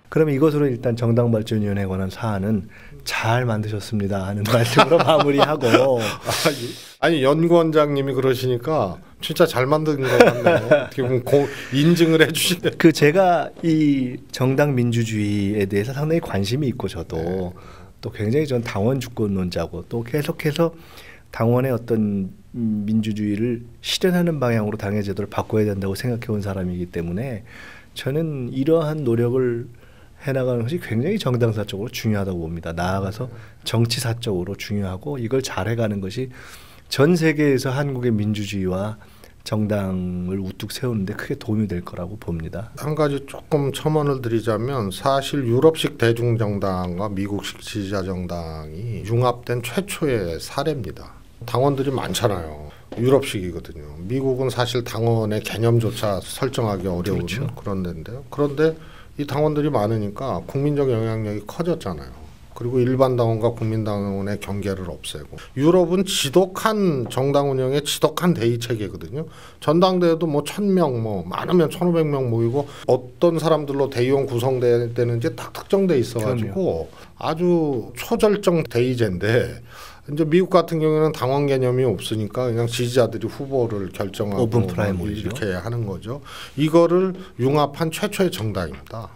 그러면 이것으로 일단 정당발전위원회에 관한 사안은 잘 만드셨습니다 하는 말씀으로 마무리하고. 아니 연구원장님이 그러시니까 진짜 잘 만든 것 같네요. 어떻게 보면 인증을 해주시네. 그 제가 이 정당 민주주의에 대해서 상당히 관심이 있고 저도 또 굉장히 전 당원 주권론자고 또 계속해서 당원의 어떤 민주주의를 실현하는 방향으로 당의 제도를 바꿔야 된다고 생각해온 사람이기 때문에 저는 이러한 노력을 해나가는 것이 굉장히 정당사적으로 중요하다고 봅니다. 나아가서 정치사적으로 중요하고 이걸 잘해가는 것이 전 세계에서 한국의 민주주의와 정당을 우뚝 세우는데 크게 도움이 될 거라고 봅니다. 한 가지 조금 첨언을 드리자면 사실 유럽식 대중정당과 미국식 지지자정당이 융합된 최초의 사례입니다. 당원들이 많잖아요. 유럽식이거든요. 미국은 사실 당원의 개념조차 설정하기 어려운 그렇죠. 그런 데인데요. 그런데 이 당원들이 많으니까 국민적 영향력이 커졌잖아요. 그리고 일반 당원과 국민당원의 경계를 없애고 유럽은 지독한 정당 운영의 지독한 대의 체계거든요. 전당대회도 뭐 1000명 뭐 많으면 1500명 모이고 어떤 사람들로 대의원 구성되는지 딱 특정돼 있어가지고 그럼요. 아주 초절정 대의제인데 이제 미국 같은 경우에는 당원 개념이 없으니까 그냥 지지자들이 후보를 결정하고 오픈 프라이머리죠. 이렇게 하는 거죠. 이거를 융합한 최초의 정당입니다.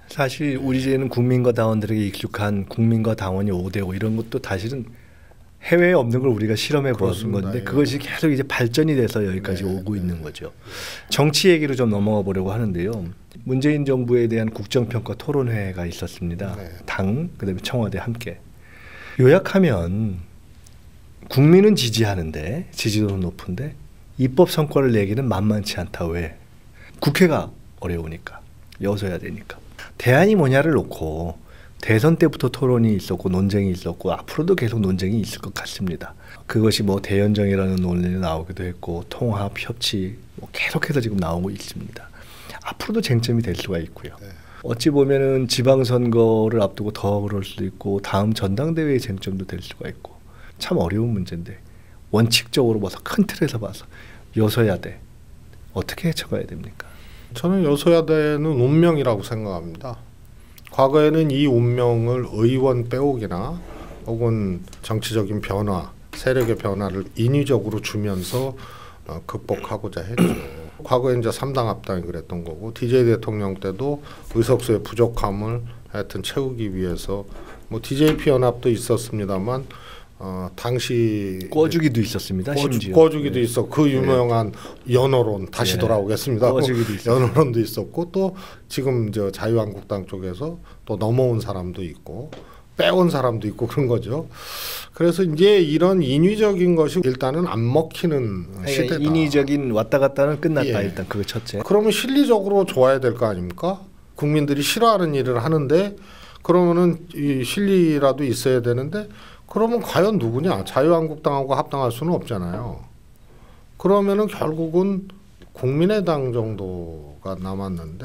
사실 우리 제는 국민과 당원들에게 익숙한 국민과 당원이 5대5 이런 것도 사실은 해외에 없는 걸 우리가 실험해 본 건데 그것이 계속 이제 발전이 돼서 여기까지 오고 있는 거죠. 정치 얘기로 좀 넘어가 보려고 하는데요. 문재인 정부에 대한 국정평가 토론회가 있었습니다. 당 그다음에 청와대 함께. 요약하면 국민은 지지하는데 지지도는 높은데 입법 성과를 내기는 만만치 않다. 왜? 국회가 어려우니까. 여서야 되니까. 대안이 뭐냐를 놓고 대선 때부터 토론이 있었고 논쟁이 있었고 앞으로도 계속 논쟁이 있을 것 같습니다. 그것이 뭐 대연정이라는 논리가 나오기도 했고 통합, 협치 뭐 계속해서 지금 나오고 있습니다. 앞으로도 쟁점이 될 수가 있고요. 어찌 보면은 지방선거를 앞두고 더 그럴 수도 있고 다음 전당대회의 쟁점도 될 수가 있고 참 어려운 문제인데 원칙적으로 봐서 큰 틀에서 봐서 여서야대 어떻게 헤쳐가야 됩니까? 저는 여소야대는 운명이라고 생각합니다. 과거에는 이 운명을 의원 빼오기나 혹은 정치적인 변화, 세력의 변화를 인위적으로 주면서 극복하고자 했죠. 과거에 이제 3당 합당이 그랬던 거고 DJ 대통령 때도 의석수의 부족함을 하여튼 채우기 위해서 뭐 DJP 연합도 있었습니다만 당시 꿔주기도 있었습니다. 심지어 꿔주기도 있었고 그 유명한 연호론 다시 돌아오겠습니다. 연호론도 있었고 또 지금 저 자유한국당 쪽에서 또 넘어온 사람도 있고 빼온 사람도 있고 그런 거죠. 그래서 이제 이런 인위적인 것이 일단은 안 먹히는 시대다. 인위적인 왔다 갔다는 끝났다. 일단 그거 첫째. 그러면 실리적으로 좋아야 될 거 아닙니까? 국민들이 싫어하는 일을 하는데 그러면은 이 실리라도 있어야 되는데 그러면 과연 누구냐? 자유한국당하고 합당할 수는 없잖아요. 그러면은 결국은 국민의당 정도가 남았는데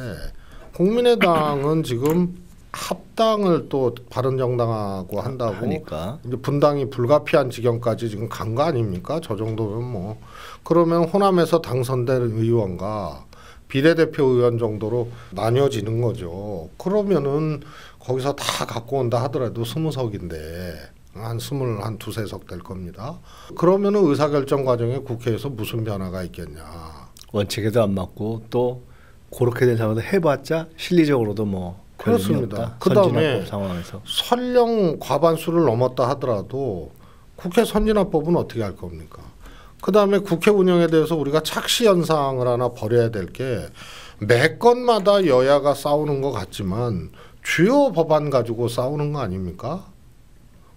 국민의당은 지금 합당을 또 바른정당하고 한다고 하니까. 이제 분당이 불가피한 지경까지 지금 간 거 아닙니까? 저 정도면 뭐 그러면 호남에서 당선된 의원과 비례대표 의원 정도로 나뉘어지는 거죠. 그러면은 거기서 다 갖고 온다 하더라도 20석인데 한 22석 될 겁니다. 그러면은 의사결정 과정에 국회에서 무슨 변화가 있겠냐. 원칙에도 안 맞고 또 그렇게 된 상황도 해봤자 실리적으로도 뭐 그렇습니다. 그다음에 상황에서 설령 과반수를 넘었다 하더라도 국회 선진화법은 어떻게 할 겁니까? 그다음에 국회 운영에 대해서 우리가 착시 현상을 하나 버려야 될 게 매 건마다 여야가 싸우는 것 같지만 주요 법안 가지고 싸우는 거 아닙니까?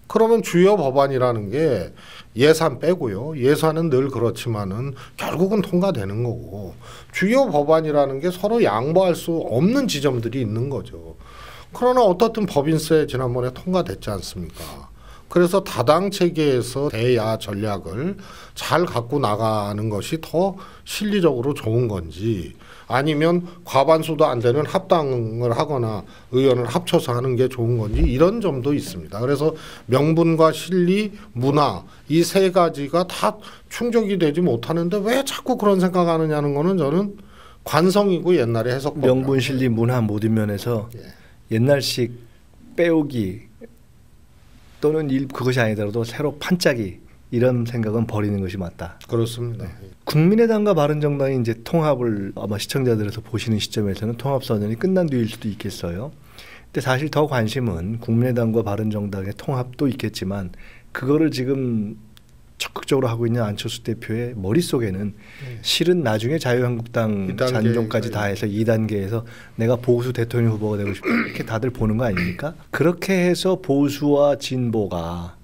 그러면 주요 법안이라는 게 예산 빼고요. 예산은 늘 그렇지만은 결국은 통과되는 거고 주요 법안이라는 게 서로 양보할 수 없는 지점들이 있는 거죠. 그러나 어떻든 법인세 지난번에 통과됐지 않습니까? 그래서 다당 체계에서 대야 전략을 잘 갖고 나가는 것이 더 실리적으로 좋은 건지 아니면 과반수도 안 되는 합당을 하거나 의원을 합쳐서 하는 게 좋은 건지 이런 점도 있습니다. 그래서 명분과 실리, 문화 이 세 가지가 다 충족이 되지 못하는데 왜 자꾸 그런 생각하느냐는 거는 저는 관성이고 옛날에 해석법 명분, 실리, 문화 모든 면에서 옛날식 빼오기 또는 그것이 아니더라도 새로 판짜기 이런 생각은 버리는 것이 맞다. 그렇습니다. 국민의당과 바른정당이 이제 통합을 아마 시청자들에서 보시는 시점에서는 통합선언이 끝난 뒤일 수도 있겠어요. 근데 사실 더 관심은 국민의당과 바른정당의 통합도 있겠지만 그거를 지금 적극적으로 하고 있는 안철수 대표의 머릿속에는 실은 나중에 자유한국당 잔존까지 다 해서 2단계에서 내가 보수 대통령 후보가 되고 싶다 이렇게 다들 보는 거 아닙니까? 그렇게 해서 보수와 진보가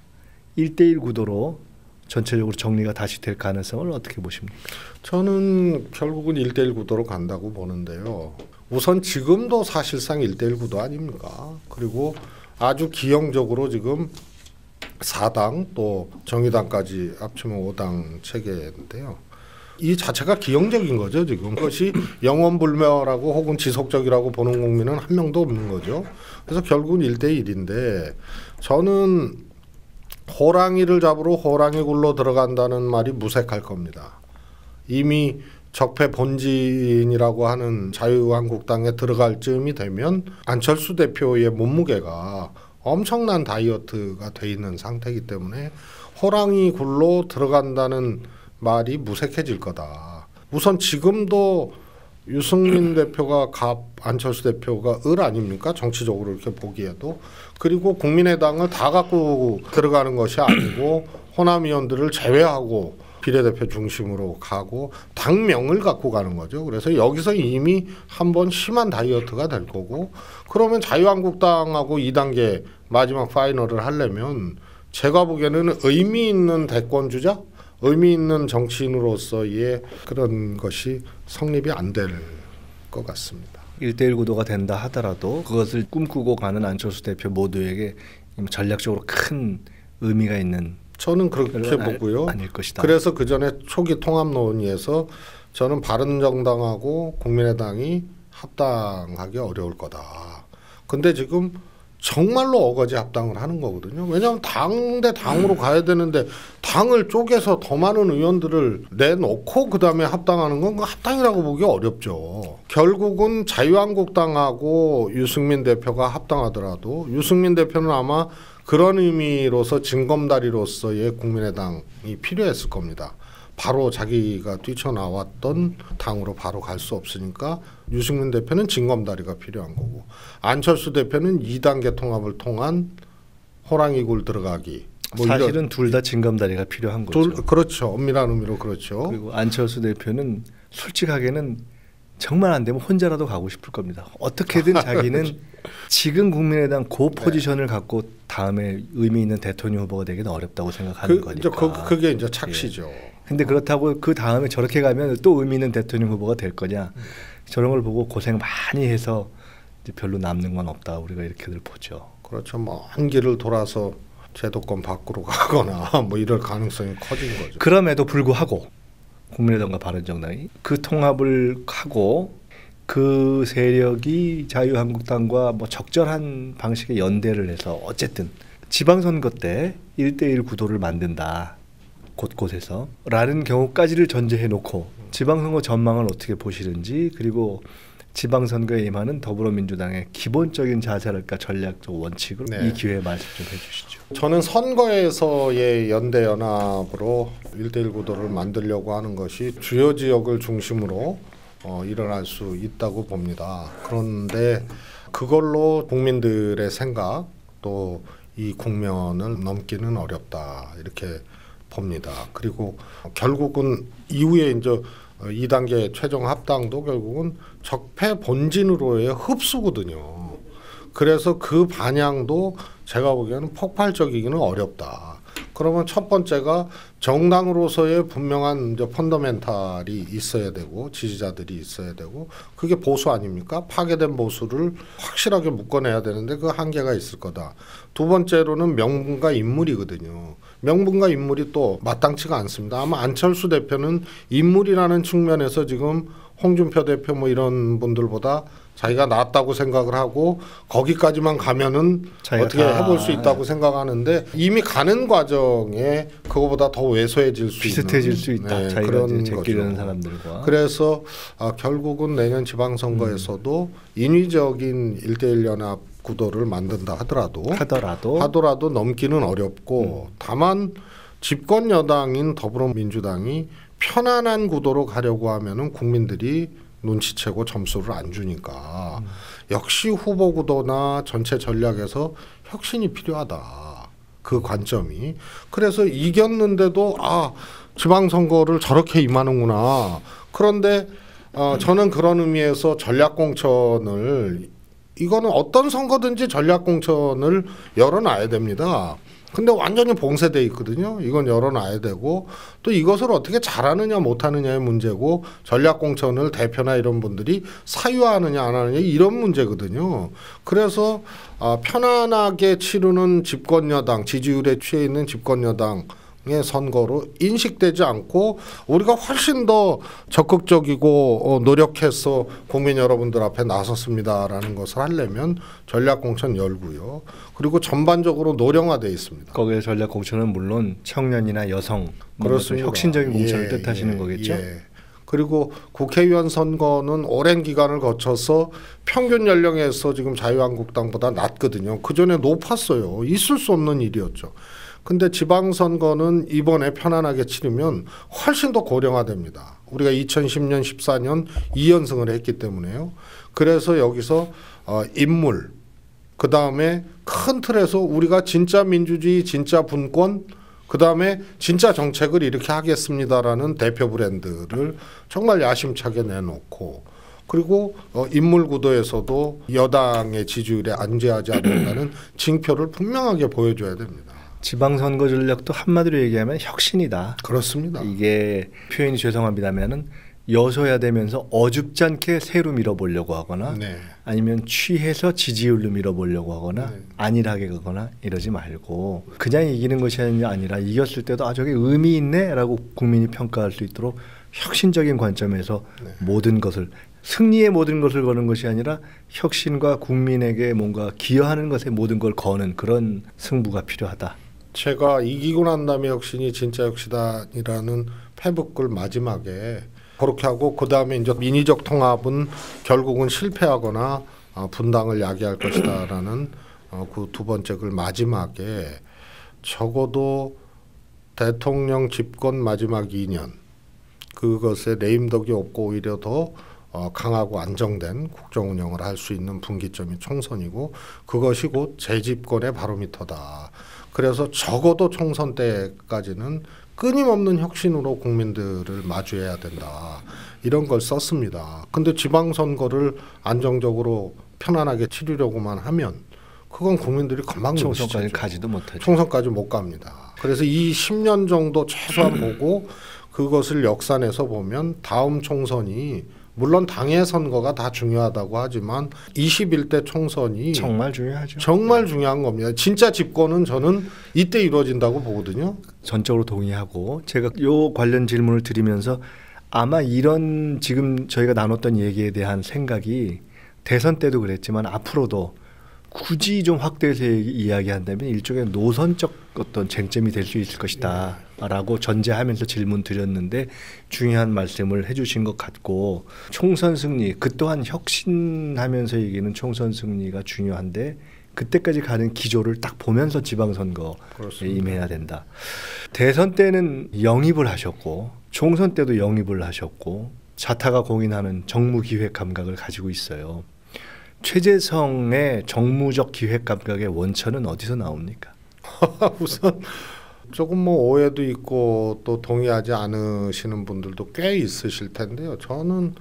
1대1 구도로 전체적으로 정리가 다시 될 가능성을 어떻게 보십니까? 저는 결국은 1대1 구도로 간다고 보는데요. 우선 지금도 사실상 1대1 구도 아닙니까? 그리고 아주 기형적으로 지금 4당 또 정의당까지 합치면 5당 체계인데요. 이 자체가 기형적인 거죠. 지금 그것이 영원불멸하고 혹은 지속적이라고 보는 국민은 한 명도 없는 거죠. 그래서 결국은 1대1인데 저는 호랑이를 잡으러 호랑이 굴로 들어간다는 말이 무색할 겁니다. 이미 적폐 본진이라고 하는 자유한국당에 들어갈 즈음이 되면 안철수 대표의 몸무게가 엄청난 다이어트가 돼 있는 상태이기 때문에 호랑이 굴로 들어간다는 말이 무색해질 거다. 우선 지금도 유승민 대표가 갑, 안철수 대표가 을 아닙니까? 정치적으로 이렇게 보기에도. 그리고 국민의당을 다 갖고 들어가는 것이 아니고 호남위원들을 제외하고 비례대표 중심으로 가고 당명을 갖고 가는 거죠. 그래서 여기서 이미 한번 심한 다이어트가 될 거고 그러면 자유한국당하고 2단계 마지막 파이널을 하려면 제가 보기에는 의미 있는 대권주자, 의미 있는 정치인으로서의 그런 것이 성립이 안 될 것 같습니다. 1대1 구도가 된다 하더라도 그것을 꿈꾸고 가는 안철수 대표 모두에게 전략적으로 큰 의미가 있는 저는 그렇게 보고요. 아닐 것이다. 그래서 그 전에 초기 통합 논의에서 저는 바른정당하고 국민의당이 합당하기 어려울 거다. 근데 지금 정말로 어거지 합당을 하는 거거든요. 왜냐하면 당 대 당으로 가야 되는데 당을 쪼개서 더 많은 의원들을 내놓고 그다음에 합당하는 건 합당이라고 보기 어렵죠. 결국은 자유한국당하고 유승민 대표가 합당하더라도 유승민 대표는 아마 그런 의미로서 징검다리로서의 국민의당이 필요했을 겁니다. 바로 자기가 뛰쳐나왔던 당으로 바로 갈 수 없으니까 유승민 대표는 징검다리가 필요한 거고 안철수 대표는 2단계 통합을 통한 호랑이굴 들어가기. 뭐 사실은 둘 다 징검다리가 필요한 거죠. 그렇죠. 엄밀한 의미로 그렇죠. 그리고 안철수 대표는 솔직하게는 정말 안 되면 혼자라도 가고 싶을 겁니다. 어떻게든 자기는 지금 국민의당 그 포지션을 갖고 다음에 의미 있는 대통령 후보가 되기는 어렵다고 생각하는 거니까. 그게 이제 착시죠. 근데 그렇다고 그 다음에 저렇게 가면 또 의미 있는 대통령 후보가 될 거냐? 저런 걸 보고 고생 많이 해서 이제 별로 남는 건 없다. 우리가 이렇게들 보죠. 그렇죠. 먼 길을 돌아서 제도권 밖으로 가거나 뭐 이럴 가능성이 커진 거죠. 그럼에도 불구하고 국민의당과 바른정당이 그 통합을 하고 그 세력이 자유한국당과 뭐 적절한 방식의 연대를 해서 어쨌든 지방선거 때 1대1 구도를 만든다. 곳곳에서 라는 경우까지를 전제해 놓고 지방선거 전망을 어떻게 보시는지 그리고 지방선거에 임하는 더불어민주당의 기본적인 자세랄까 전략적 원칙을 이 기회에 말씀 좀 해주시죠. 저는 선거에서의 연대연합으로 1대1 구도를 만들려고 하는 것이 주요 지역을 중심으로 일어날 수 있다고 봅니다. 그런데 그걸로 국민들의 생각 또 이 국면을 넘기는 어렵다 이렇게 봅니다. 그리고 결국은 이후에 이제 2단계 최종 합당도 결국은 적폐 본진으로의 흡수거든요. 그래서 그 반향도 제가 보기에는 폭발적이기는 어렵다. 그러면 첫 번째가 정당으로서의 분명한 이제 펀더멘탈이 있어야 되고 지지자들이 있어야 되고 그게 보수 아닙니까? 파괴된 보수를 확실하게 묶어내야 되는데 그 한계가 있을 거다. 두 번째로는 명분과 인물이거든요. 명분과 인물이 또 마땅치가 않습니다. 아마 안철수 대표는 인물이라는 측면에서 지금 홍준표 대표 뭐 이런 분들보다 자기가 낫다고 생각을 하고 거기까지만 가면은 어떻게 해볼 수 있다고 생각하는데 이미 가는 과정에 그거보다 더 왜소해질 수 비슷해질 수 있다. 자기가 그런 제끼려는 사람들과. 그래서 결국은 내년 지방선거에서도 인위적인 1대1 연합 구도를 만든다 하더라도 넘기는 어렵고 다만 집권 여당인 더불어민주당이 편안한 구도로 가려고 하면은 국민들이 눈치채고 점수를 안 주니까 역시 후보 구도나 전체 전략에서 혁신이 필요하다. 그 관점이. 그래서 이겼는데도 지방선거를 저렇게 임하는구나. 그런데 저는 그런 의미에서 전략공천을 이거는 어떤 선거든지 전략공천을 열어놔야 됩니다. 근데 완전히 봉쇄돼 있거든요. 이건 열어놔야 되고 또 이것을 어떻게 잘하느냐 못하느냐의 문제고 전략공천을 대표나 이런 분들이 사유화하느냐 안 하느냐 이런 문제거든요. 그래서 편안하게 치르는 집권여당 지지율에 취해 있는 집권여당 의 선거로 인식되지 않고 우리가 훨씬 더 적극적이고 노력해서 국민 여러분들 앞에 나섰습니다라는 것을 하려면 전략공천 열고요. 그리고 전반적으로 노령화되어 있습니다. 거기에 전략공천은 물론 청년이나 여성 그렇습니다. 혁신적인 공천을 뜻하시는 거겠죠? 그리고 국회의원 선거는 오랜 기간을 거쳐서 평균 연령에서 지금 자유한국당보다 낮거든요. 그전에 높았어요. 있을 수 없는 일이었죠. 근데 지방선거는 이번에 편안하게 치르면 훨씬 더 고령화됩니다. 우리가 2010년, 14년 2연승을 했기 때문에요. 그래서 여기서 인물, 그 다음에 큰 틀에서 우리가 진짜 민주주의, 진짜 분권, 그 다음에 진짜 정책을 이렇게 하겠습니다라는 대표 브랜드를 정말 야심차게 내놓고 그리고 인물 구도에서도 여당의 지지율에 안주하지 않는다는 징표를 분명하게 보여줘야 됩니다. 지방선거 전략도 한마디로 얘기하면 혁신이다. 그렇습니다. 이게 표현이 죄송합니다면은 여서야 되면서 어줍지 않게 새로 밀어보려고 하거나 아니면 취해서 지지율로 밀어보려고 하거나 안일하게 가거나 이러지 말고 그냥 이기는 것이 아니라 이겼을 때도 저게 의미 있네라고 국민이 평가할 수 있도록 혁신적인 관점에서 모든 것을 승리의 모든 것을 거는 것이 아니라 혁신과 국민에게 뭔가 기여하는 것에 모든 걸 거는 그런 승부가 필요하다. 제가 이기고 난 다음에 혁신이 진짜 혁신이라는 페북글 마지막에 그렇게 하고 그 다음에 이제 민의적 통합은 결국은 실패하거나 분당을 야기할 것이다라는 그 두 번째 글 마지막에 적어도 대통령 집권 마지막 2년 그것에 레임덕이 없고 오히려 더 강하고 안정된 국정 운영을 할 수 있는 분기점이 총선이고 그것이 곧 재집권의 바로미터다. 그래서 적어도 총선 때까지는 끊임없는 혁신으로 국민들을 마주해야 된다. 이런 걸 썼습니다. 근데 지방선거를 안정적으로 편안하게 치르려고만 하면 그건 국민들이 금방 총선까지 가지도 못하죠. 총선까지 못 갑니다. 그래서 이 10년 정도 최소한 보고 그것을 역산해서 보면 다음 총선이 물론 당의 선거가 다 중요하다고 하지만 21대 총선이 정말 중요하죠. 정말 중요한 겁니다. 진짜 집권은 저는 이때 이루어진다고 보거든요. 전적으로 동의하고 제가 요 관련 질문을 드리면서 아마 이런 지금 저희가 나눴던 얘기에 대한 생각이 대선 때도 그랬지만 앞으로도 굳이 좀 확대해서 이야기한다면 일종의 노선적 어떤 쟁점이 될 수 있을 것이다 라고 전제하면서 질문 드렸는데 중요한 말씀을 해주신 것 같고 총선 승리 그 또한 혁신하면서 얘기는 총선 승리가 중요한데 그때까지 가는 기조를 딱 보면서 지방선거에 임해야 된다. 대선 때는 영입을 하셨고 총선 때도 영입을 하셨고 자타가 공인하는 정무기획 감각을 가지고 있어요. 최재성의 정무적 기획 감각의 원천은 어디서 나옵니까? 우선 조금 뭐 오해도 있고 또 동의하지 않으시는 분들도 꽤 있으실 텐데요. 저는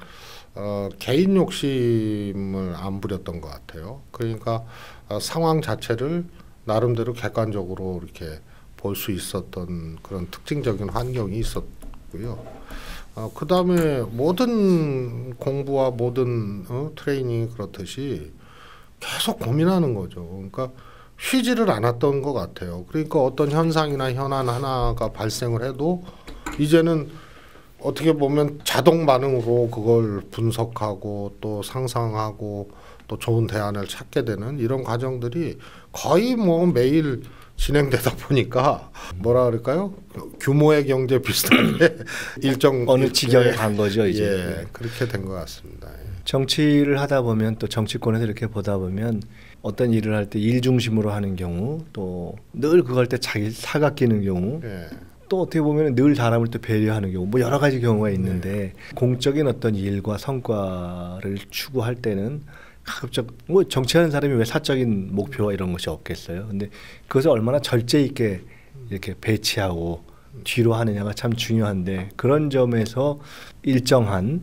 개인 욕심을 안 부렸던 것 같아요. 그러니까 상황 자체를 나름대로 객관적으로 이렇게 볼 수 있었던 그런 특징적인 환경이 있었고요. 그 다음에 모든 공부와 모든 트레이닝이 그렇듯이 계속 고민하는 거죠. 그러니까 쉬지를 않았던 것 같아요. 그러니까 어떤 현상이나 현안 하나가 발생을 해도 이제는 어떻게 보면 자동 반응으로 그걸 분석하고 또 상상하고 또 좋은 대안을 찾게 되는 이런 과정들이 거의 뭐 매일 진행되다 보니까 뭐라 그럴까요? 규모의 경제 비슷하게 일정 어느 지경에 간 거죠 이제. 그렇게 된 것 같습니다. 정치를 하다 보면 또 정치권에서 이렇게 보다 보면 어떤 일을 할 때 일 중심으로 하는 경우, 또 늘 그거 할 때 자기 사각 끼는 경우, 또 어떻게 보면 늘 사람을 또 배려하는 경우, 뭐 여러 가지 경우가 있는데 공적인 어떤 일과 성과를 추구할 때는 가급적 뭐 정치하는 사람이 왜 사적인 목표와 이런 것이 없겠어요. 근데 그것을 얼마나 절제 있게 이렇게 배치하고 뒤로 하느냐가 참 중요한데 그런 점에서 일정한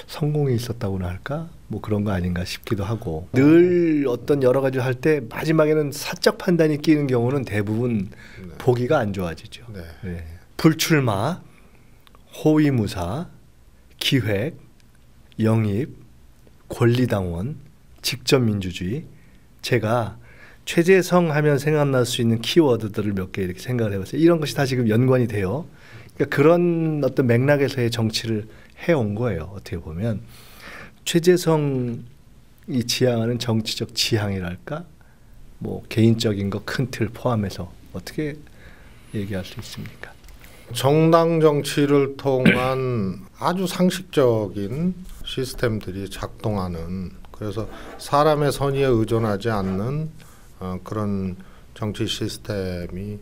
성공이 있었다고나 할까? 뭐 그런 거 아닌가 싶기도 하고 늘 어떤 여러 가지 할 때 마지막에는 사적 판단이 끼는 경우는 대부분 보기가 안 좋아지죠. 네. 불출마, 호위무사, 기획, 영입, 권리당원, 직접민주주의. 제가 최재성 하면 생각날 수 있는 키워드들을 몇 개 이렇게 생각을 해봤어요. 이런 것이 다 지금 연관이 돼요. 그러니까 그런 어떤 맥락에서의 정치를 해온 거예요. 어떻게 보면 최재성이 지향하는 정치적 지향이랄까, 뭐 개인적인 거 큰 틀 포함해서 어떻게 얘기할 수 있습니까? 정당 정치를 통한 아주 상식적인 시스템들이 작동하는, 그래서 사람의 선의에 의존하지 않는 그런 정치 시스템이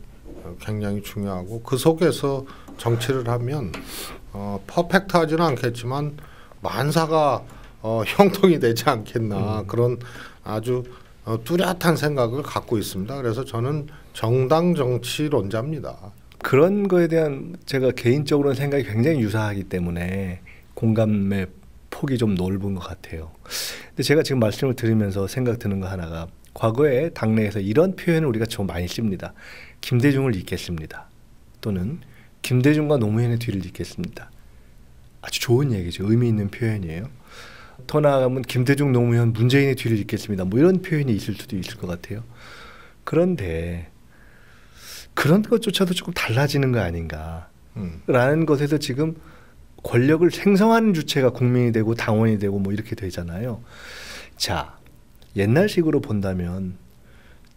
굉장히 중요하고 그 속에서 정치를 하면 퍼펙트하지는 않겠지만 만사가 형통이 되지 않겠나 그런 아주 뚜렷한 생각을 갖고 있습니다. 그래서 저는 정당 정치론자입니다. 그런 거에 대한 제가 개인적으로는 생각이 굉장히 유사하기 때문에 공감의 폭이 좀 넓은 것 같아요. 근데 제가 지금 말씀을 드리면서 생각 드는 거 하나가 과거에 당내에서 이런 표현을 우리가 좀 많이 씁니다. 김대중을 잇겠습니다. 또는 김대중과 노무현의 뒤를 잇겠습니다. 아주 좋은 얘기죠. 의미 있는 표현이에요. 더 나아가면 김대중, 노무현, 문재인의 뒤를 잇겠습니다. 뭐 이런 표현이 있을 수도 있을 것 같아요. 그런데 그런 것조차도 조금 달라지는 거 아닌가 라는 것에서 지금 권력을 생성하는 주체가 국민이 되고 당원이 되고 뭐 이렇게 되잖아요. 자, 옛날식으로 본다면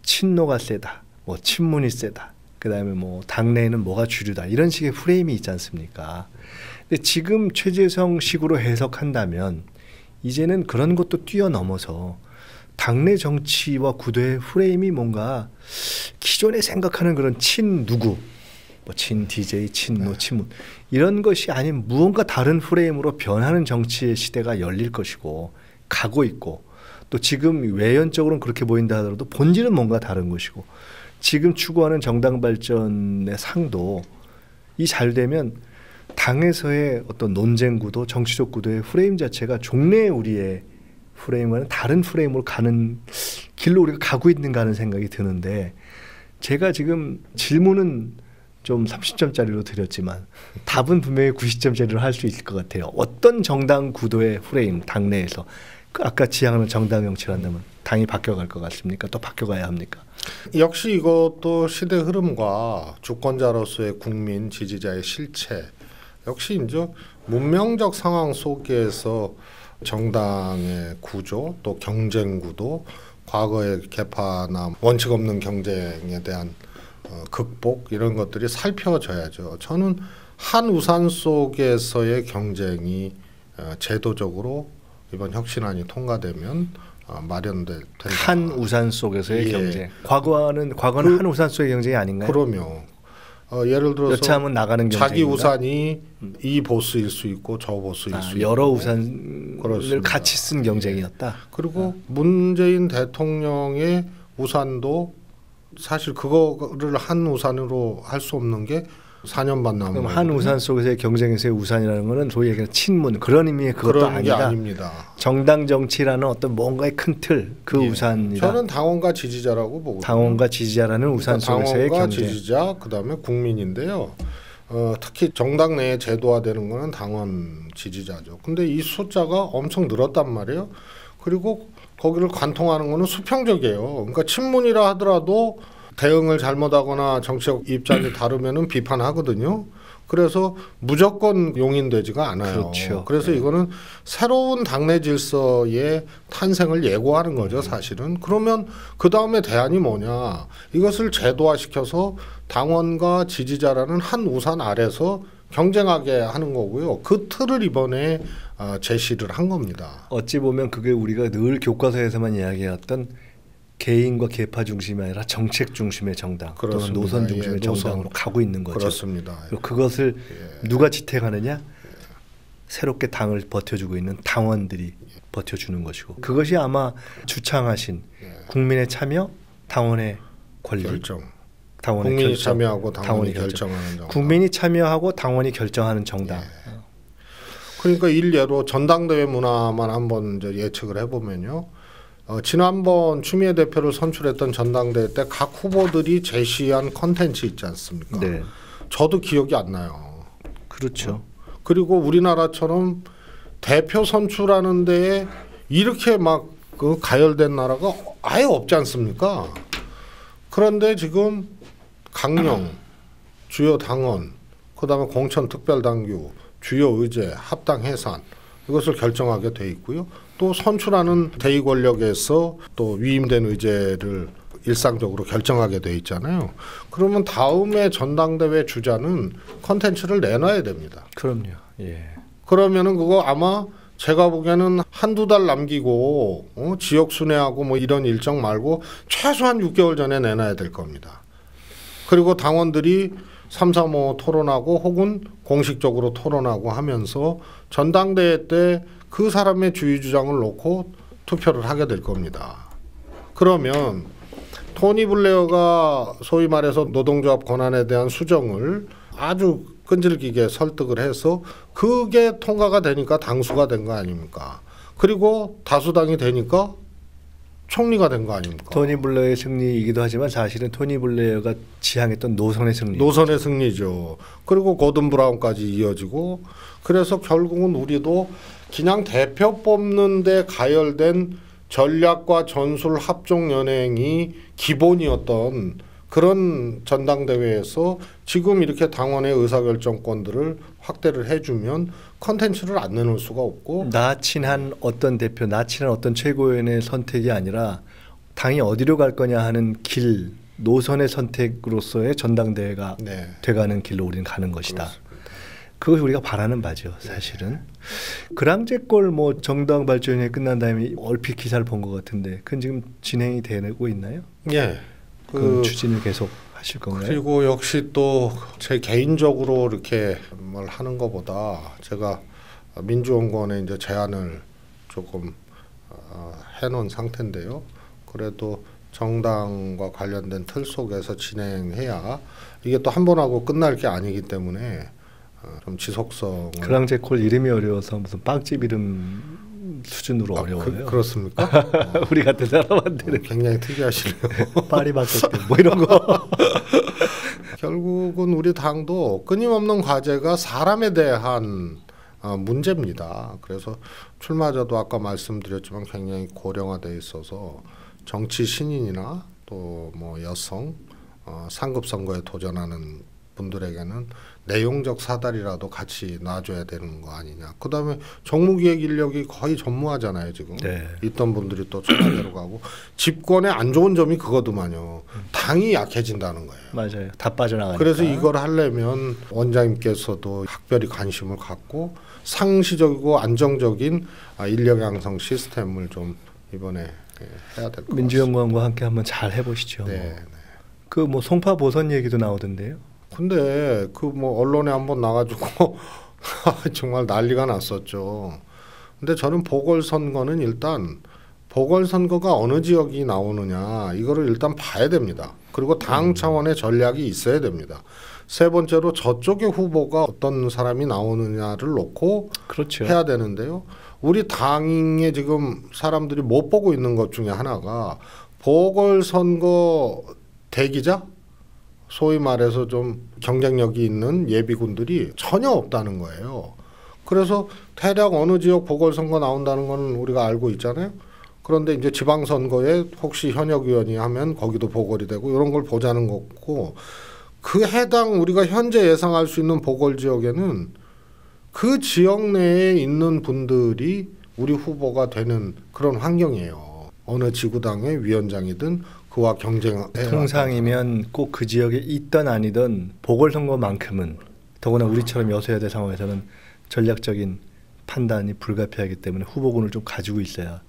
친노가 세다, 뭐 친문이 세다, 그 다음에 뭐 당내에는 뭐가 주류다, 이런 식의 프레임이 있지 않습니까? 근데 지금 최재성식으로 해석한다면 이제는 그런 것도 뛰어넘어서 당내 정치와 구도의 프레임이 뭔가 기존에 생각하는 그런 친 누구, 뭐 친 DJ, 친노, 친문 이런 것이 아닌 무언가 다른 프레임으로 변하는 정치의 시대가 열릴 것이고 가고 있고, 또 지금 외연적으로는 그렇게 보인다 하더라도 본질은 뭔가 다른 것이고, 지금 추구하는 정당 발전의 상도 이 잘 되면 당에서의 어떤 논쟁 구도, 정치적 구도의 프레임 자체가 종래 우리의 프레임과는 다른 프레임으로 가는 길로 우리가 가고 있는가 하는 생각이 드는데, 제가 지금 질문은 좀 30점짜리로 드렸지만 답은 분명히 90점짜리로 할 수 있을 것 같아요. 어떤 정당 구도의 프레임, 당내에서 아까 지향하는 정당 정치를 한다면 당이 바뀌어갈 것 같습니까? 또 바뀌어가야 합니까? 역시 이것도 시대 흐름과 주권자로서의 국민 지지자의 실체, 역시 이제 문명적 상황 속에서 정당의 구조, 또 경쟁 구도, 과거의 개파나 원칙 없는 경쟁에 대한 극복, 이런 것들이 살펴져야죠. 저는 한 우산 속에서의 경쟁이 제도적으로 이번 혁신안이 통과되면 마련될 텐다. 한 우산 속에서의 경쟁. 과거는 한 우산 속의 경쟁이 아닌가요? 그럼요. 예를 들어서 여차하면 나가는 자기 우산이 이 보스일 수 있고 저 보스일 수 있고 여러 우산을 그렇습니다. 같이 쓴 경쟁이었다. 그리고 문재인 대통령의 우산도 사실 그거를 한 우산으로 할 수 없는 게 4년 반 남은. 그럼 한 우산 속에서의 경쟁에서의 우산이라는 것은 소위 얘기하는 친문, 그런 의미의 그것도 아니다. 아닙니다. 정당 정치라는 어떤 뭔가의 큰 틀, 그 우산이다. 저는 당원과 지지자라고 보거든요. 당원과 지지자라는 우산 속에서의 당원과 경쟁. 지지자, 그다음에 국민인데요. 특히 정당 내에 제도화되는 거는 당원 지지자죠. 근데 이 숫자가 엄청 늘었단 말이에요. 그리고 거기를 관통하는 거는 수평적이에요. 그러니까 친문이라 하더라도 대응을 잘못하거나 정치적 입장이 다르면은 비판하거든요. 그래서 무조건 용인되지가 않아요. 그렇죠. 그래서 이거는 새로운 당내 질서의 탄생을 예고하는 거죠, 사실은. 그러면 그 다음에 대안이 뭐냐? 이것을 제도화시켜서 당원과 지지자라는 한 우산 아래서 경쟁하게 하는 거고요. 그 틀을 이번에 제시를 한 겁니다. 어찌 보면 그게 우리가 늘 교과서에서만 이야기했던 개인과 계파 중심이 아니라 정책 중심의 정당 그렇습니다. 또는 노선 중심의 예, 정당으로 가고 있는 거죠. 그렇습니다. 그리고 그것을 누가 지탱하느냐? 새롭게 당을 버텨주고 있는 당원들이 버텨주는 것이고 그것이 아마 주창하신 국민의 참여, 당원의 권리, 결정. 당원의 국민이 결정, 참여하고 당원이 결정하는 정당. 국민이 참여하고 당원이 결정하는 정당. 그러니까 일례로 전당대회 문화만 한번 이제 예측을 해보면요. 지난번 추미애 대표를 선출했던 전당대회 때 각 후보들이 제시한 컨텐츠 있지 않습니까? 네. 저도 기억이 안 나요. 그렇죠. 그리고 우리나라처럼 대표 선출하는 데에 이렇게 막 그 가열된 나라가 아예 없지 않습니까? 그런데 지금 강령, 주요 당원, 그다음에 공천 특별당규, 주요 의제, 합당 해산 이것을 결정하게 돼 있고요. 또 선출하는 대의 권력에서 또 위임된 의제를 일상적으로 결정하게 돼 있잖아요. 그러면 다음에 전당대회 주자는 컨텐츠를 내놔야 됩니다. 그럼요. 예. 그러면은 그거 아마 제가 보기에는 한두 달 남기고 지역 순회하고 뭐 이런 일정 말고 최소한 6개월 전에 내놔야 될 겁니다. 그리고 당원들이 3, 4, 5 토론하고 혹은 공식적으로 토론하고 하면서 전당대회 때 그 사람의 주의 주장을 놓고 투표를 하게 될 겁니다. 그러면 토니 블레어가 소위 말해서 노동조합 권한에 대한 수정을 아주 끈질기게 설득을 해서 그게 통과가 되니까 당수가 된 거 아닙니까? 그리고 다수당이 되니까 총리가 된 거 아닙니까? 토니 블레어의 승리이기도 하지만 사실은 토니 블레어가 지향했던 노선의 승리. 노선의 승리죠. 그리고 고든 브라운까지 이어지고 그래서 결국은 우리도 그냥 대표 뽑는데 가열된 전략과 전술 합종 연행이 기본이었던 그런 전당대회에서 지금 이렇게 당원의 의사결정권들을 확대를 해주면 컨텐츠를 안 내놓을 수가 없고 나친한 어떤 대표, 나친한 어떤 최고위원의 선택이 아니라 당이 어디로 갈 거냐 하는 길, 노선의 선택으로서의 전당대회가 네. 돼가는 길로 우리는 가는 것이다. 그렇습니다. 그것이 우리가 바라는 바죠, 사실은. 그랑제골 뭐 정당 발전이 끝난 다음에 얼핏 기사를 본 것 같은데 그건 지금 진행이 되고 있나요? 예. 그 추진을 계속 하실 건가요? 그리고 역시 또 제 개인적으로 이렇게 뭘 하는 것보다 제가 민주연구원에 이제 제안을 조금 해놓은 상태인데요. 그래도 정당과 관련된 틀 속에서 진행해야 이게 또 한 번 하고 끝날 게 아니기 때문에 좀 지속성을. 그랑제골 이름이 어려워서 무슨 빵집 이름 수준으로 어려워요. 그렇습니까? 우리 같은 사람한테는 굉장히 특이하시네요. 파리바게뜨 뭐 이런 거. 결국은 우리 당도 끊임없는 과제가 사람에 대한 문제입니다. 그래서 출마자도 아까 말씀드렸지만 굉장히 고령화돼 있어서 정치 신인이나 또 뭐 여성 상급 선거에 도전하는 분들에게는 내용적 사다리라도 같이 놔줘야 되는 거 아니냐. 그다음에 정무기획 인력이 거의 전무하잖아요 지금. 네. 있던 분들이 또 청와대로 가고 집권의 안 좋은 점이 그거더만요. 당이 약해진다는 거예요. 맞아요. 다 빠져나가니까. 그래서 이걸 하려면 원장님께서도 각별히 관심을 갖고 상시적이고 안정적인 인력 양성 시스템을 좀 이번에 해야 될 것 같습니다. 민주연구원과 함께 한번 잘 해보시죠. 네. 그 뭐 송파 보선 얘기도 나오던데요. 근데 그 뭐 언론에 한번 나가지고 정말 난리가 났었죠. 근데 저는 보궐선거는 일단 보궐선거가 어느 지역이 나오느냐 이거를 일단 봐야 됩니다. 그리고 당 차원의 전략이 있어야 됩니다. 세 번째로 저쪽의 후보가 어떤 사람이 나오느냐를 놓고 그렇죠. 해야 되는데요. 우리 당에 지금 사람들이 못 보고 있는 것 중에 하나가 보궐선거 대기자? 소위 말해서 좀 경쟁력이 있는 예비군들이 전혀 없다는 거예요. 그래서 대략 어느 지역 보궐선거 나온다는 건 우리가 알고 있잖아요. 그런데 이제 지방선거에 혹시 현역 의원이 하면 거기도 보궐이 되고 이런 걸 보자는 거고 그 해당 우리가 현재 예상할 수 있는 보궐 지역에는 그 지역 내에 있는 분들이 우리 후보가 되는 그런 환경이에요. 어느 지구당의 위원장이든 그와 경쟁해. 통상이면 꼭 그 지역에 있던 아니던 보궐선거만큼은 더구나 우리처럼 여소야대 상황에서는 전략적인 판단이 불가피하기 때문에 후보군을 좀 가지고 있어야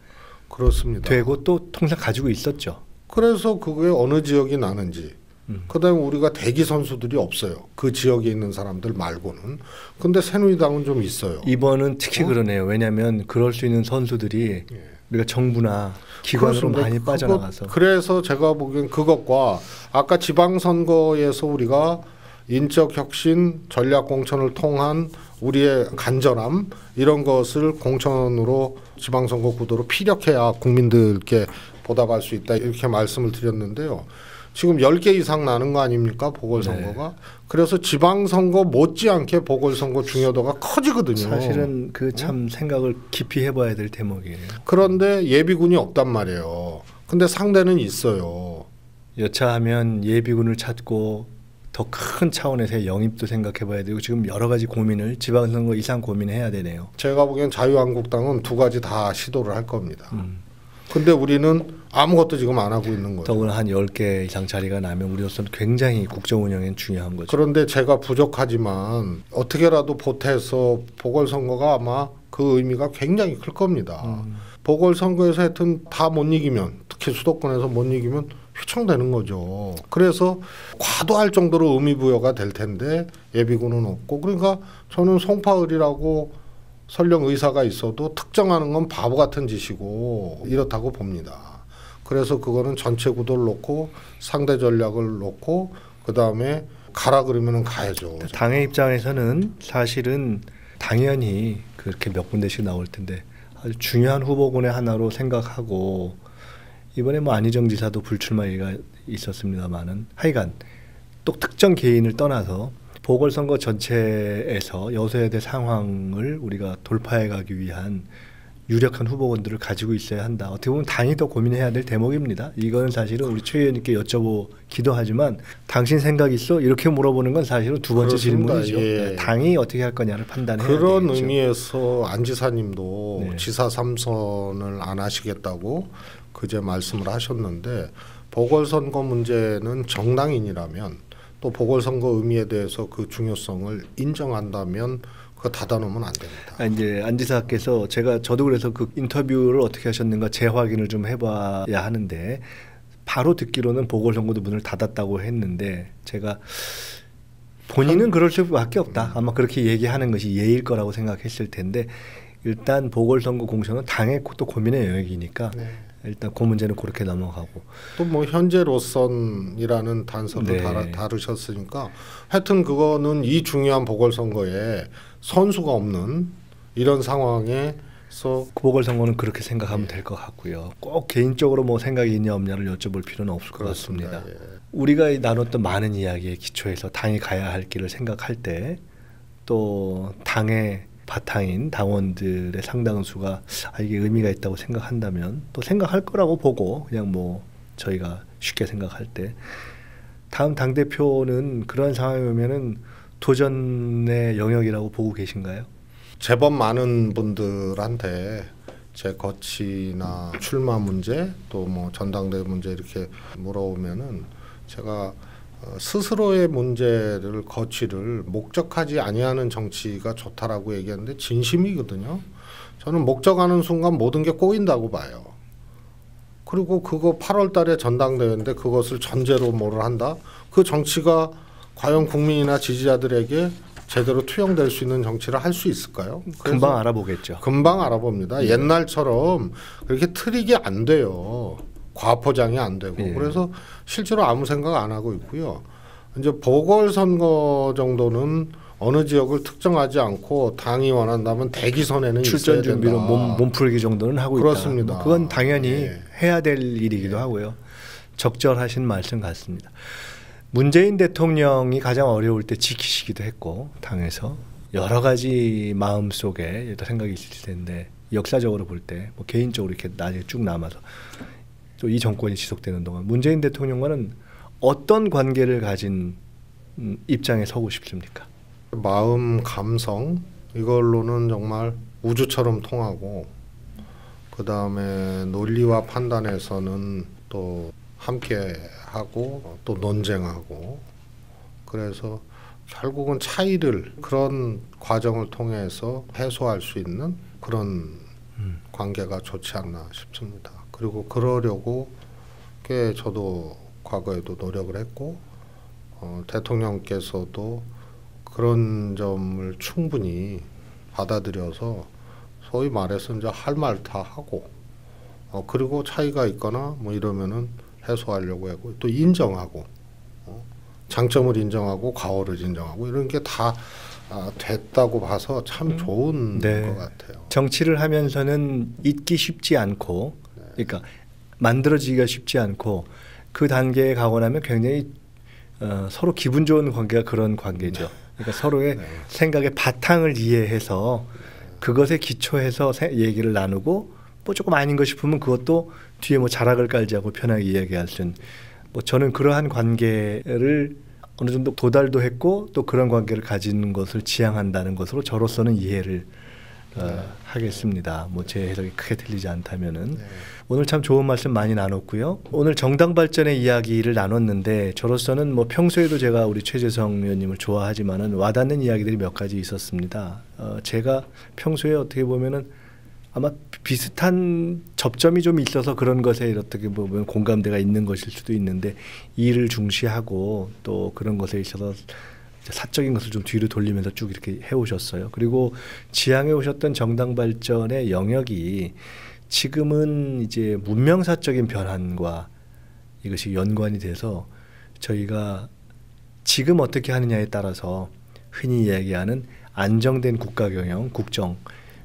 그렇습니다. 되고 또 통상 가지고 있었죠. 그래서 그게 어느 지역이 나는지 그다음에 우리가 대기 선수들이 없어요. 그 지역에 있는 사람들 말고는. 근데 새누리당은 좀 있어요. 이번은 특히 그러네요. 왜냐하면 그럴 수 있는 선수들이 우리가 정부나 기관으로 많이 빠져나가서. 그래서 제가 보기엔 그것과 아까 지방선거에서 우리가 인적 혁신 전략 공천을 통한 우리의 간절함 이런 것을 공천으로 지방선거 구도로 피력해야 국민들께 보답할 수 있다 이렇게 말씀을 드렸는데요. 지금 10개 이상 나는 거 아닙니까? 보궐선거가. 네. 그래서 지방선거 못지않게 보궐선거 중요도가 커지거든요. 사실은 그 참 생각을 깊이 해봐야 될 대목이에요. 그런데 예비군이 없단 말이에요. 근데 상대는 있어요. 여차하면 예비군을 찾고 더 큰 차원에서의 영입도 생각해봐야 되고 지금 여러 가지 고민을 지방선거 이상 고민해야 되네요. 제가 보기엔 자유한국당은 두 가지 다 시도를 할 겁니다. 근데 우리는 아무것도 지금 안 하고 있는 거죠. 더구나 한 10개 이상 자리가 나면 우리로서는 굉장히 국정 운영엔 중요한 거죠. 그런데 제가 부족하지만 어떻게라도 보태서 보궐선거가 아마 그 의미가 굉장히 클 겁니다. 보궐선거에서 하여튼 다 못 이기면 특히 수도권에서 못 이기면 휘청되는 거죠. 그래서 과도할 정도로 의미부여가 될 텐데 예비군은 없고 그러니까 저는 송파을이라고 설령 의사가 있어도 특정하는 건 바보 같은 짓이고 이렇다고 봅니다. 그래서 그거는 전체 구도를 놓고 상대 전략을 놓고 그다음에 가라 그러면 가야죠. 당의 입장에서는 사실은 당연히 그렇게 몇 군데씩 나올 텐데 아주 중요한 후보군의 하나로 생각하고 이번에 뭐 안희정 지사도 불출마 얘기가 있었습니다만은 하여간 또 특정 개인을 떠나서 보궐선거 전체에서 여소야대 상황을 우리가 돌파해가기 위한 유력한 후보군들을 가지고 있어야 한다. 어떻게 보면 당이 더 고민해야 될 대목입니다. 이거는 사실은 우리 최 의원님께 여쭤보기도 하지만 당신 생각 있어? 이렇게 물어보는 건 사실은 두 번째 그렇습니다. 질문이죠. 예. 당이 어떻게 할 거냐를 판단해야 되죠. 그런 의미에서 안 지사님도 네. 지사 3선을 안 하시겠다고 그제 말씀을 하셨는데 보궐선거 문제는 정당인이라면 또 보궐선거 의미에 대해서 그 중요성을 인정한다면 그거 닫아놓으면 안 됩니다. 이제 안 지사께서 저도 그래서 그 인터뷰를 어떻게 하셨는가 재확인을 좀 해봐야 하는데 바로 듣기로는 보궐선거도 문을 닫았다고 했는데 제가 본인은 그럴 수밖에 없다. 아마 그렇게 얘기하는 것이 예일 거라고 생각했을 텐데 일단 보궐선거 공천은 당의 또 고민의 영역이니까 네. 일단 그 문제는 그렇게 넘어가고 또 뭐 현재로선이라는 단서를 네. 다루셨으니까 하여튼 그거는 이 중요한 보궐선거에 선수가 없는 이런 상황에서 그 보궐선거는 그렇게 생각하면 될 것 같고요. 꼭 개인적으로 뭐 생각이 있냐 없냐를 여쭤볼 필요는 없을 그렇습니다. 것 같습니다. 예. 우리가 나눴던 많은 이야기에 기초해서 당이 가야 할 길을 생각할 때 또 당의 바탕인 당원들의 상당수가 이게 의미가 있다고 생각한다면 또 생각할 거라고 보고 그냥 뭐 저희가 쉽게 생각할 때 다음 당대표는 그런 상황이 오면은 도전의 영역이라고 보고 계신가요? 제법 많은 분들한테 제 거취나 출마 문제 또 뭐 전당대회 문제 이렇게 물어오면은 제가 스스로의 문제를 거취를 목적하지 아니하는 정치가 좋다라고 얘기하는데 진심이거든요. 저는 목적하는 순간 모든 게 꼬인다고 봐요. 그리고 그거 8월 달에 전당대회인데 그것을 전제로 뭐를 한다? 그 정치가 과연 국민이나 지지자들에게 제대로 투영될 수 있는 정치를 할 수 있을까요? 금방 알아보겠죠. 금방 알아봅니다. 옛날처럼 그렇게 트릭이 안 돼요. 과포장이 안 되고. 예. 그래서 실제로 아무 생각 안 하고 있고요. 이제 보궐선거 정도는 어느 지역을 특정하지 않고 당이 원한다면 대기선에는 출전 있어야 준비로 된다. 몸풀기 정도는 하고 그렇습니다. 있다. 뭐 그건 당연히 예. 해야 될 일이기도 하고요. 적절하신 말씀 같습니다. 문재인 대통령이 가장 어려울 때 지키시기도 했고 당에서 여러 가지 마음속에 생각이 있을 텐데 역사적으로 볼 때 뭐 개인적으로 이렇게 나중에 쭉 남아서 또 이 정권이 지속되는 동안 문재인 대통령과는 어떤 관계를 가진 입장에 서고 싶습니까? 마음, 감성 이걸로는 정말 우주처럼 통하고 그다음에 논리와 판단에서는 또 함께하고 또 논쟁하고 그래서 결국은 차이를 그런 과정을 통해서 해소할 수 있는 그런 관계가 좋지 않나 싶습니다. 그리고 그러려고 꽤 저도 과거에도 노력을 했고 대통령께서도 그런 점을 충분히 받아들여서 소위 말해서 이제 할 말 다 하고 그리고 차이가 있거나 뭐 이러면은 해소하려고 하고 또 인정하고 장점을 인정하고 과오를 인정하고 이런 게 다 됐다고 봐서 참 좋은 것 같아요. 정치를 하면서는 잊기 쉽지 않고 그러니까 만들어지기가 쉽지 않고 그 단계에 가고 나면 굉장히 서로 기분 좋은 관계가 그런 관계죠. 그러니까 서로의 생각의 바탕을 이해해서 그것에 기초해서 얘기를 나누고 뭐 조금 아닌 것 싶으면 그것도 뒤에 뭐 자락을 깔지 않고 편하게 이야기할 수 있는 뭐 저는 그러한 관계를 어느 정도 도달도 했고 또 그런 관계를 가지는 것을 지향한다는 것으로 저로서는 이해를 하겠습니다. 뭐 제 해석이 크게 틀리지 않다면은 오늘 참 좋은 말씀 많이 나눴고요. 오늘 정당 발전의 이야기를 나눴는데 저로서는 뭐 평소에도 제가 우리 최재성 의원님을 좋아하지만은 와닿는 이야기들이 몇 가지 있었습니다. 제가 평소에 어떻게 보면은 아마 비슷한 접점이 좀 있어서 그런 것에 어떻게 보면 공감대가 있는 것일 수도 있는데 일을 중시하고 또 그런 것에 있어서 사적인 것을 좀 뒤로 돌리면서 쭉 이렇게 해오셨어요. 그리고 지향해 오셨던 정당 발전의 영역이 지금은 이제 문명사적인 변환과 이것이 연관이 돼서 저희가 지금 어떻게 하느냐에 따라서 흔히 이야기하는 안정된 국가 경영, 국정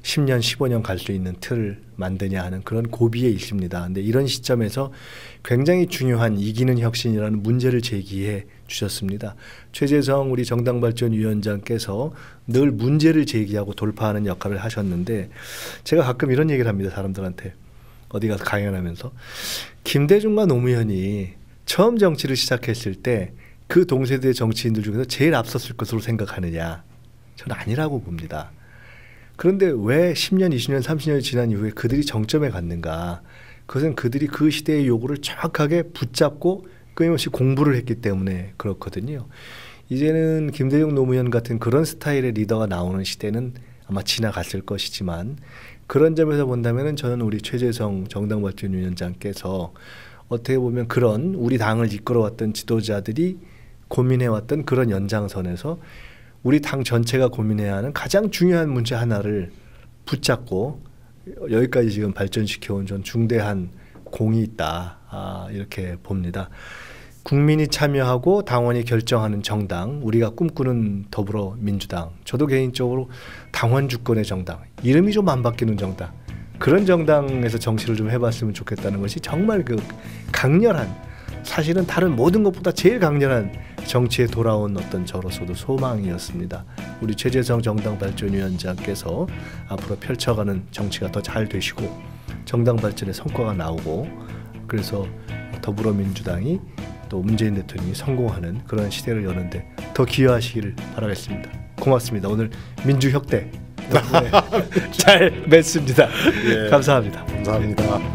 10년, 15년 갈 수 있는 틀을 만드냐 하는 그런 고비에 있습니다. 근데 이런 시점에서 굉장히 중요한 이기는 혁신이라는 문제를 제기해 주셨습니다. 최재성 우리 정당발전위원장께서 늘 문제를 제기하고 돌파하는 역할을 하셨는데 제가 가끔 이런 얘기를 합니다. 사람들한테 어디 가서 강연하면서 김대중과 노무현이 처음 정치를 시작했을 때 그 동세대 정치인들 중에서 제일 앞섰을 것으로 생각하느냐. 저는 아니라고 봅니다. 그런데 왜 10년, 20년, 30년이 지난 이후에 그들이 정점에 갔는가? 그것은 그들이 그 시대의 요구를 정확하게 붙잡고 끊임없이 공부를 했기 때문에 그렇거든요. 이제는 김대중, 노무현 같은 그런 스타일의 리더가 나오는 시대는 아마 지나갔을 것이지만 그런 점에서 본다면 저는 우리 최재성 정당발전위원장께서 어떻게 보면 그런 우리 당을 이끌어왔던 지도자들이 고민해왔던 그런 연장선에서 우리 당 전체가 고민해야 하는 가장 중요한 문제 하나를 붙잡고 여기까지 지금 발전시켜온 전 중대한 공이 있다. 이렇게 봅니다. 국민이 참여하고 당원이 결정하는 정당, 우리가 꿈꾸는 더불어민주당, 저도 개인적으로 당원 주권의 정당, 이름이 좀 안 바뀌는 정당, 그런 정당에서 정치를 좀 해봤으면 좋겠다는 것이 정말 그 강렬한, 사실은 다른 모든 것보다 제일 강렬한 정치에 돌아온 어떤 저로서도 소망이었습니다. 우리 최재성 정당발전위원장께서 앞으로 펼쳐가는 정치가 더 잘 되시고 정당 발전의 성과가 나오고 그래서 더불어민주당이 또 문재인 대통령이 성공하는 그런 시대를 여는데 더 기여하시기를 바라겠습니다. 고맙습니다. 오늘 민주혁대 잘 맺습니다. 예, 감사합니다. 감사합니다.